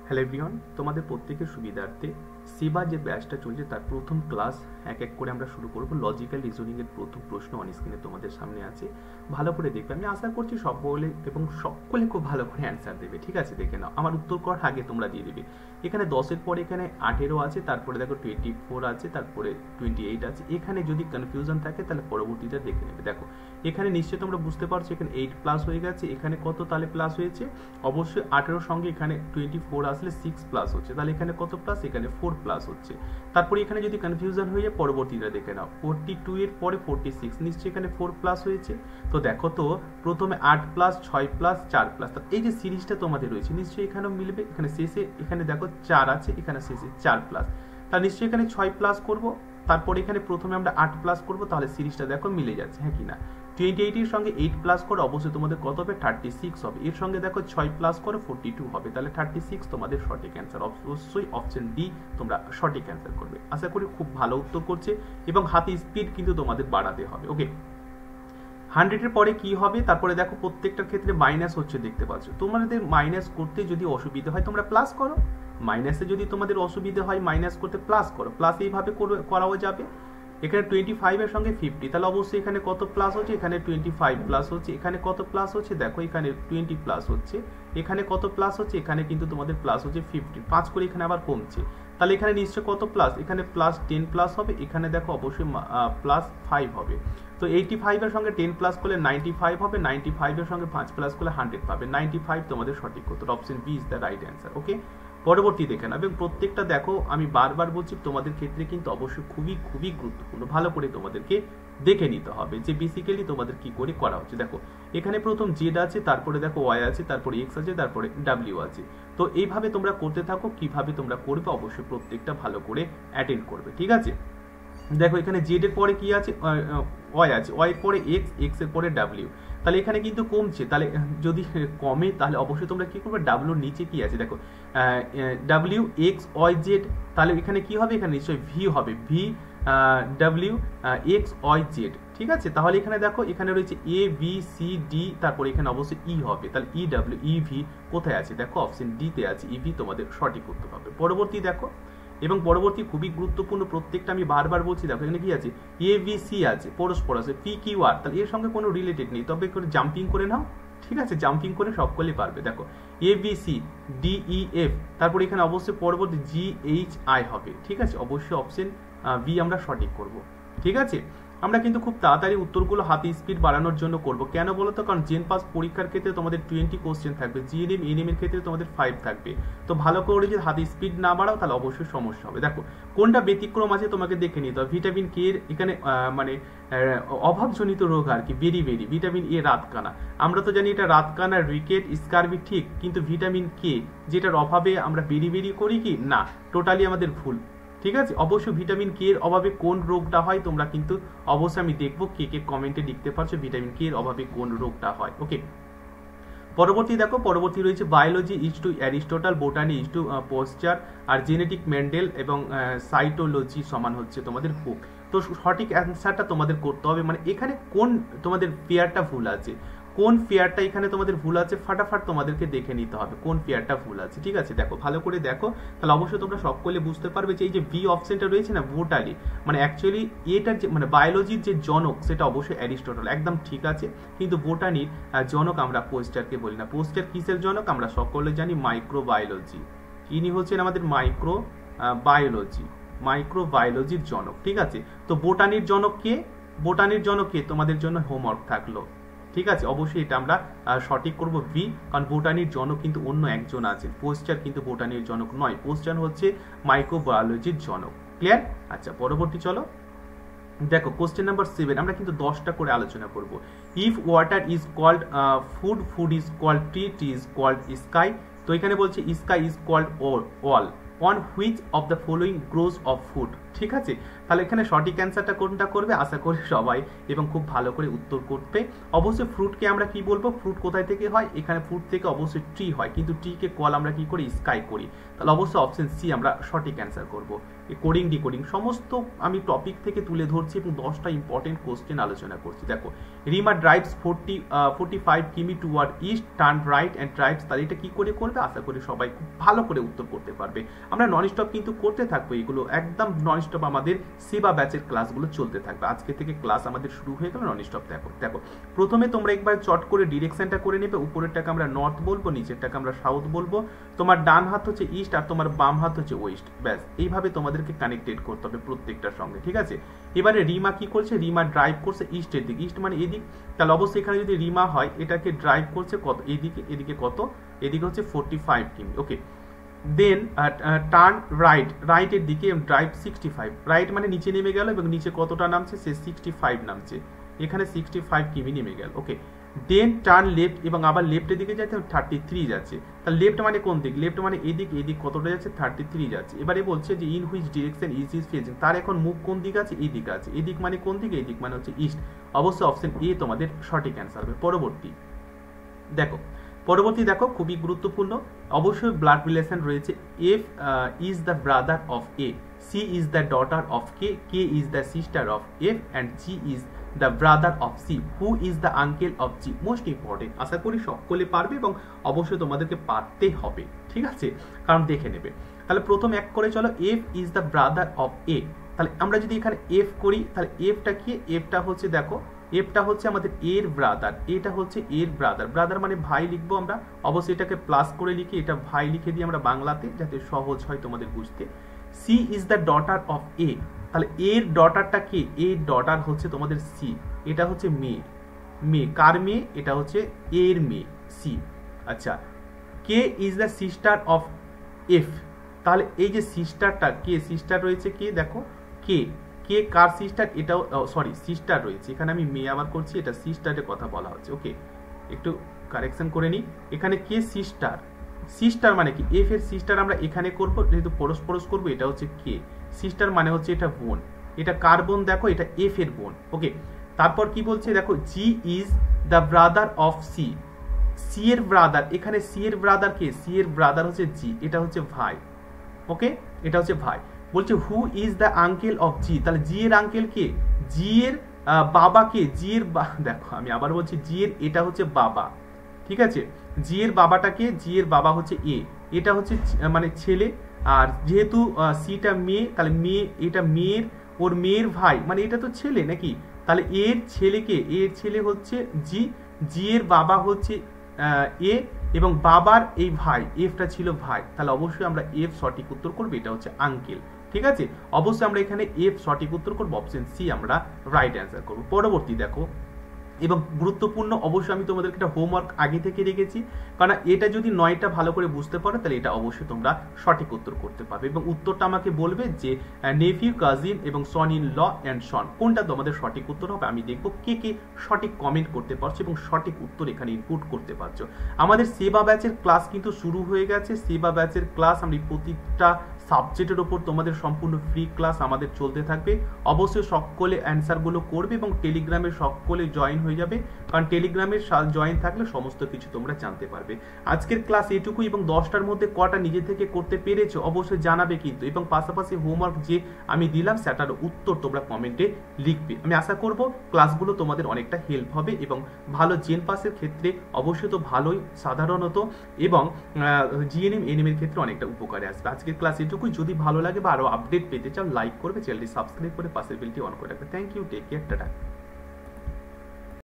Hello everyone, তোমাদের প্রত্যেকের সুবিধার্থে সেবা যে ব্যাচটা চলছে তার প্রথম ক্লাস এক এক করে আমরা শুরু করব। লজিক্যাল রিজনিং এর প্রথম প্রশ্ন অন স্ক্রিনে তোমাদের সামনে আছে, ভালো করে দেখবে। আমি আশা করছি সকলে খুব ভালো করে অ্যান্সার দেবে। ঠিক আছে, দেখে নাও। আমার উত্তর করার আগে তোমরা দিয়ে দেবে। এখানে 10-এর পরে এখানে 18 আছে, তারপরে দেখো 24 আছে, তারপরে 28 আছে। এখানে যদি কনফিউশন থাকে তাহলে পরবর্তীটা দেখে নেবে। দেখো এখানে নিশ্চয়ই তোমরা বুঝতে পারছো এখানে 8 প্লাস হয়ে গেছে, এখানে কত তাহলে প্লাস হয়েছে? অবশ্যই 18 সঙ্গে এখানে 24 আসলে 6 প্লাস হচ্ছে, তাহলে এখানে কত প্লাস? এখানে 4 প্লাস হচ্ছে। তারপরে এখানে যদি কনফিউশন হয়ে যায় পরবর্তীটা দেখে নাও। 42 এর পরে 46, নিশ্চয়ই এখানে 4 প্লাস হয়েছে। তো দেখো তো প্রথমে 8 প্লাস, 6 প্লাস, 4 প্লাস, এই যে সিরিজটা তোমাদের রয়েছে নিশ্চয়ই এখানেও মিলবে। এখানে শেষে এখানে দেখো 4 আছে, এখানে শেষে 4 প্লাস, তার নিশ্চয়ই এখানে 6 প্লাস করব। তারপরে এখানে প্রথমে আমরা 8 প্লাস করব, তাহলে সিরিজটা দেখো মিলে যাচ্ছে, হ্যাঁ কি না? 28 এর সঙ্গে 8 প্লাস করে অবশ্যই তোমাদের কত হবে? 36 হবে। এর সঙ্গে দেখো 6 প্লাস করে 42 হবে, তাহলে 36 তোমাদের সঠিক অ্যান্সার। অবশ্যই অপশন ডি তোমরা সঠিক অ্যান্সার করবে। আশা করি খুব ভালো উত্তর করছে, এবং হাতে স্পিড কিন্তু তোমাদের বাড়াতে হবে। ওকে, 100 এর পরে কি হবে? তারপরে দেখো প্রত্যেকটার ক্ষেত্রে মাইনাস হচ্ছে, দেখতে পাচ্ছ। তোমাদের মাইনাস করতে যদি অসুবিধা হয় তোমরা প্লাস করো, মাইনাসে যদি তোমাদের অসুবিধা হয় মাইনাস করতে প্লাস করো। প্লাস এইভাবে করাও যাবে। এখানে 25 এর সঙ্গে 50, তাহলে অবশ্যই এখানে কত প্লাস হচ্ছে? এখানে 25 প্লাস হচ্ছে। এখানে কত প্লাস হচ্ছে? দেখো এখানে 20 প্লাস হচ্ছে। এখানে কত প্লাস হচ্ছে? এখানে কিন্তু তোমাদের প্লাস হচ্ছে 50, 5 করে এখানে আবার কমছে, তাহলে এখানে নিশ্চয় কত প্লাস? এখানে প্লাস 10 প্লাস হবে। এখানে দেখো অবশ্যই প্লাস 5 হবে। তো 85 এর সঙ্গে 10 প্লাস করলে 95 হবে, 95 এর সঙ্গে 5 প্লাস করলে 100 পাবে। 95 তোমাদের সঠিক উত্তর, option B is the right answer. Okay, পরবর্তী দেখে নাও। এবং প্রত্যেকটা দেখো আমি বারবার বলছি তোমাদের ক্ষেত্রে কিন্তু অবশ্যই খুবই খুবই গুরুত্বপূর্ণ, ভালো করে তোমাদেরকে দেখে নিতে হবে যে বেসিক্যালি তোমাদের কি করে করা হচ্ছে। দেখো এখানে প্রথম জেড আছে, তারপরে দেখো ওয়াই আছে, তারপরে এক্স আছে, তারপরে ডাব্লিউ আছে। তো এইভাবে তোমরা করতে থাকো। কিভাবে তোমরা করবে অবশ্যই প্রত্যেকটা ভালো করে অ্যাটেন্ড করবে। ঠিক আছে, দেখো এখানে জেড এর পরে কি আছে? ওয়াই আছে, ওয়াই এর পরে এক্স, এক্স এর পরে ডাব্লিউ। তাহলে এখানে কিন্তু কমছে, তাহলে যদি কমে তাহলে অবশ্যই তোমরা কি করবে? ডাব্লিউর নিচে কি আছে দেখো, ডাব্লিউ এক্স ওয়াই জেড, তাহলে এখানে কি হবে? এখানে নিশ্চয়ই ভি হবে, V W X Y Z. ঠিক আছে, তাহলে এখানে দেখো এখানে রয়েছে এ বি সি ডি, তারপরে এখানে অবশ্যই ই হবে, তাহলে ই ডাব্লিউ ই ভি কোথায় আছে? দেখো অপশন ডি তে আছে, ই ভি তোমাদের সঠিক উত্তর হবে। পরবর্তী দেখো, এবং পরবর্তী খুবই গুরুত্বপূর্ণ, প্রত্যেকটা আমি বারবার বলছি। দেখো এখানে কি আছে? এ বি সি আছে, পরস্পর আছে, পি কিউ আর, তাহলে এর সঙ্গে কোনো রিলেটেড নেই, তবে করে জাম্পিং করে নাও। ঠিক আছে, জাম্পিং করে সকলেই পারবে। দেখো A B C D E F, তারপরে এখানে অবশ্যই পরবর্তী জি এইচ আই হবে। ঠিক আছে, অবশ্যই অপশন বি আমরা সঠিক করব। ঠিক আছে, আমরা কিন্তু খুব তাড়াতাড়ি উত্তরগুলো হাতে স্পিড বাড়ানোর জন্য করব। কেন বলো তো? কারণ জেন পাস পরীক্ষার ক্ষেত্রে তোমাদের 20 কোশ্চেন থাকবে, জিএনএম এনএম এর ক্ষেত্রে তোমাদের 5 থাকবে। তো ভালো করে যদি হাতে স্পিড না বাড়াও তাহলে অবশ্যই সমস্যা হবে। দেখো কোনটা ব্যতিক্রম আছে তোমাকে দেখে নিতে হবে। ভিটামিন কে এর এখানে মানে অভাবজনিত রোগ আর কি, বেরি। ভিটামিন এ রাতকানা, আমরা তো জানি এটা রাতকানা, রিকেট, স্কারবি, ঠিক। কিন্তু ভিটামিন কে যেটার অভাবে আমরা বেরি করি কি না, টোটালি আমাদের ভুল। ঠিক আছে, অবশ্যই ভিটামিন কে এর অভাবে কোন রোগটা হয় তোমরা কিন্তু অবশ্যই আমি দেখবো কে কে কমেন্টে লিখতে পারছো ভিটামিন কে এর অভাবে কোন রোগটা হয়। ওকে, পরবর্তী দেখো, পরবর্তী রয়েছে biology is to Aristotle, botany is to poster, আর জেনেটিক মেন্ডেল, এবং সাইটোলজি সমান হচ্ছে তোমাদের হুক। তো সঠিক অ্যান্সারটা তোমাদের করতে হবে, মানে এখানে কোন তোমাদের পেয়ারটা ভুল আছে, কোন পেয়ারটা এখানে তোমাদের ভুল আছে, ফাটাফাট তোমাদেরকে দেখে নিতে হবে কোন পেয়ারটা ভুল আছে। ঠিক আছে, দেখো ভালো করে দেখো, তাহলে অবশ্যই তোমরা সকলে বুঝতে পারবে যে এই যে বি অপশনটা রয়েছে না, বোটানি, মানে অ্যাকচুয়ালি এটার যে মানে বায়োলজির যে জনক সেটা অবশ্যই অ্যারিস্টটল, একদম ঠিক আছে। কিন্তু বোটানির জনক আমরা পোস্টারকে বলি না। পোস্টার কিসের জনক? আমরা সকলে জানি মাইক্রোবায়োলজি। ইনি হচ্ছেন আমাদের মাইক্রোবায়োলজির জনক। ঠিক আছে, তো বোটানির জনক কে? বোটানির জনক কে? তোমাদের জন্য হোমওয়ার্ক থাকলো। ঠিক আছে, অবশ্যই এটা আমরা সঠিক করব বি, কারণ বোটানির জনক কিন্তু অন্য একজন আছে, পোস্টার কিন্তু বোটানির জনক নয়, পোস্টার হচ্ছে মাইক্রোবায়োলজির জনক। ক্লিয়ার? আচ্ছা, পরবর্তী চলো দেখো কোশ্চেন নাম্বার 7, আমরা কিন্তু 10টা করে আলোচনা করব। If water is called food, food is called tree, tree is called sky. তো এখানে বলছে sky is called all, on which of the following grows of food. ঠিক আছে, তাহলে এখানে সঠিক অ্যান্সারটা কোনটা করবে আশা করি সবাই, এবং খুব ভালো করে উত্তর করবে। অবশ্যই ফ্রুটকে আমরা কি বলবো, ফ্রুট কোথায় থেকে হয়, এখানে ফ্রুট থেকে অবশ্যই ট্রি হয়, কিন্তু ট্রিকে কল আমরা কি করি, স্কাই করি। তাহলে অবশ্যই অপশন সি আমরা সঠিক অ্যান্সার করবো। কোডিং ডিকোডিং সমস্ত আমি টপিক থেকে তুলে ধরছি এবং 10টা ইম্পর্টেন্ট কোশ্চেন আলোচনা করছি। দেখো, রিমা ড্রাইভস 45 কিমি toward east, turn right and drives, তাহলে এটা কি করে করবে আশা করি সবাই খুব ভালো করে উত্তর করতে পারবে। আমরা নন স্টপ কিন্তু করতে থাকবো এগুলো, একদম নন স্টপ আমাদের সেবা ব্যাচের ক্লাসগুলো চলতে থাকবে। আজকে থেকে ক্লাস আমাদের শুরু হয়ে গেল নন স্টপ। দেখো দেখো প্রথমে তোমরা একবার চট করে ডিরেকশনটা করে নেবে, উপরেরটাকে আমরা নর্থ বলবো, নিচেরটাকে আমরা সাউথ বলবো, তোমার ডান হাত হচ্ছে ইস্ট আর তোমার বাম হাত হচ্ছে ওয়েস্ট, ব্যাস এইভাবে তোমাদেরকে কানেক্টেড করতে হবে প্রত্যেকটার সঙ্গে, ঠিক আছে। এবারে রিমা কি করছে, রিমা ড্রাইভ করছে ইস্টের দিক, ইস্ট মানে এদিক, তাহলে অবশ্যই এখানে যদি রিমা হয় এটাকে ড্রাইভ করছে কত, এদিকে, এদিকে কত, এদিকে হচ্ছে 45 কিমি, ওকে। দেন টার্ন রাইট, রাইটের দিকে ড্রাইভ 65, রাইট মানে নিচে নেমে গেল এবং নিচে কতটা নামছে, সে 65 নামছে, এখানে 65 কিমি নেমে গেল, ওকে। দেন টার্ন লেফট এবং আবার লেফটের দিকে যাচ্ছে 33 যাচ্ছে, তাহলে লেফট মানে কোন দিক, লেফট মানে এদিক, এদিক কতটা যাচ্ছে 33 যাচ্ছে। এবারে বলছে যে in which direction is is phasing, তার এখন মুখ কোন দিক আছে, এই দিক আছে, এদিক মানে কোন দিকে, এদিক মানে হচ্ছে ইস্ট, অবশ্যই অপশন এ তোমাদের সঠিক অ্যান্সার হবে। পরবর্তী দেখো, পরবর্তী দেখো খুবই গুরুত্বপূর্ণ, অবশ্যই ব্লাড রিলেশন রয়েছে। F is the brother of A, C is the daughter of K, K is the sister of F and G is the brother of C, who is the uncle of G. Most important, আশা করি সকলে পারবে এবং অবশ্যই তোমাদেরকে পারতে হবে, ঠিক আছে, কারণ দেখে নেবে। তাহলে প্রথম এক করে চলো, F is the brother of A, তাহলে আমরা যদি এখানে এফ করি তাহলে এফটা কি, এফটা হচ্ছে দেখো, এফটা হচ্ছে আমাদের এর ব্রাদার, এটা হচ্ছে এর ব্রাদার, ব্রাদার মানে ভাই লিখবো আমরা, অবশ্যই এটাকে প্লাস করে লিখে এটা ভাই লিখে দিই আমরা বাংলাতে যাতে সহজ হয় তোমাদের বুঝতে। C is the daughter of A, তাহলে এর ডটারটা কে, এর ডটার হচ্ছে তোমাদের সি, এটা হচ্ছে মেয়ে, মেয়ে কার মেয়ে, এটা হচ্ছে এর মেয়ে সি, আচ্ছা। K is the sister of F, তাহলে এই যে সিস্টারটা কে, সিস্টার রয়েছে কে, দেখো কে, কে কার সিস্টার, এটাও সরি সিস্টার রয়েছে, এখানে আমি মেয়ে আবার করছি, এটা সিস্টারের কথা বলা হচ্ছে, ওকে, একটু কারেকশন করে নিই। এখানে কে সিস্টার, সিস্টার মানে কি, এফ এর সিস্টার আমরা এখানে করবো, যেহেতু পরশ পরশ করবো, এটা হচ্ছে কে, সিস্টার মানে হচ্ছে এটা বোন, এটা কার বোন, দেখো এটা এফ এর বোন, ওকে। তারপর কি বলছে দেখো, G is the brother of C, C এর ব্রাদার, এখানে সি এর ব্রাদার কে, সি এর ব্রাদার হচ্ছে জি, এটা হচ্ছে ভাই, ওকে, এটা হচ্ছে ভাই। বলছে who is the uncle of G, তাহলে জি এর আঙ্কেল কে, জি এর বাবা কে, জি এর দেখো আমি আবার বলছি, জি এর এটা হচ্ছে বাবা, ঠিক আছে, জি এর বাবাটাকে, জি এর বাবা হচ্ছে এ, এটা হচ্ছে মানে ছেলে, আর যেহেতু সিটা মেয়ে, তাহলে মেয়ে, এটা মেয়ের, ওর মেয়ের ভাই মানে এটা তো ছেলে নাকি, তাহলে এর ছেলেকে, এর ছেলে হচ্ছে জি, জি এর বাবা হচ্ছে এ এবং বাবার এই ভাই, এফটা ছিল ভাই, তাহলে অবশ্যই আমরা এফ সঠিক উত্তর করবো, এটা হচ্ছে আঙ্কেল, ঠিক আছে। অবশ্যই আমরা এখানে এফ সঠিক উত্তর করবো, অপশন সি আমরা রাইট অ্যান্সার করবো। পরবর্তী দেখো, এবং গুরুত্বপূর্ণ, অবশ্যই আমি তোমাদেরকে একটা হোমওয়ার্ক আগে থেকে রেখেছি, কারণ এটা যদি 9টা ভালো করে বুঝতে পারো তাহলে এটা অবশ্যই তোমরা সঠিক উত্তর করতে পারবে, এবং উত্তরটা আমাকে বলবে যে নেফিউ, কাজিন এবং সন ইন ল অ্যান্ড সন কোনটা তোমাদের সঠিক উত্তর হবে। আমি দেখবো কে কে সঠিক কমেন্ট করতে পারছো এবং সঠিক উত্তর এখানে ইনপুট করতে পারছো। আমাদের সেবা ব্যাচের ক্লাস কিন্তু শুরু হয়ে গেছে, সেবা ব্যাচের ক্লাস আমি প্রতিটা সাবজেক্টের ওপর তোমাদের সম্পূর্ণ ফ্রি ক্লাস আমাদের চলতে থাকবে, অবশ্যই সকলে অ্যান্সারগুলো করবে এবং টেলিগ্রামে সকলে জয়েন হয়ে যাবে, কারণ টেলিগ্রামের জয়েন থাকলে সমস্ত কিছু তোমরা জানতে পারবে। আজকের ক্লাস এটুকু, এবং 10টার মধ্যে কটা নিজে থেকে করতে পেরেছো অবশ্যই জানাবে কিন্তু, এবং পাশাপাশি হোমওয়ার্ক যে আমি দিলাম সেটার উত্তর তোমরা কমেন্টে লিখবে। আমি আশা করব ক্লাসগুলো তোমাদের অনেকটা হেল্প হবে এবং ভালো জেন পাসের ক্ষেত্রে অবশ্যই তো ভালোই সাধারণত, এবং জিএনএম এনএম এর ক্ষেত্রে অনেকটা উপকারে আসবে। আজকের ক্লাস এটুকুই, যদি ভালো লাগে বা আরো আপডেট পেতে চাও লাইক করবে, চ্যানেলটি সাবস্ক্রাইব করে পাশের বেলটি অন করে রাখবে। Thank you, take care, tata.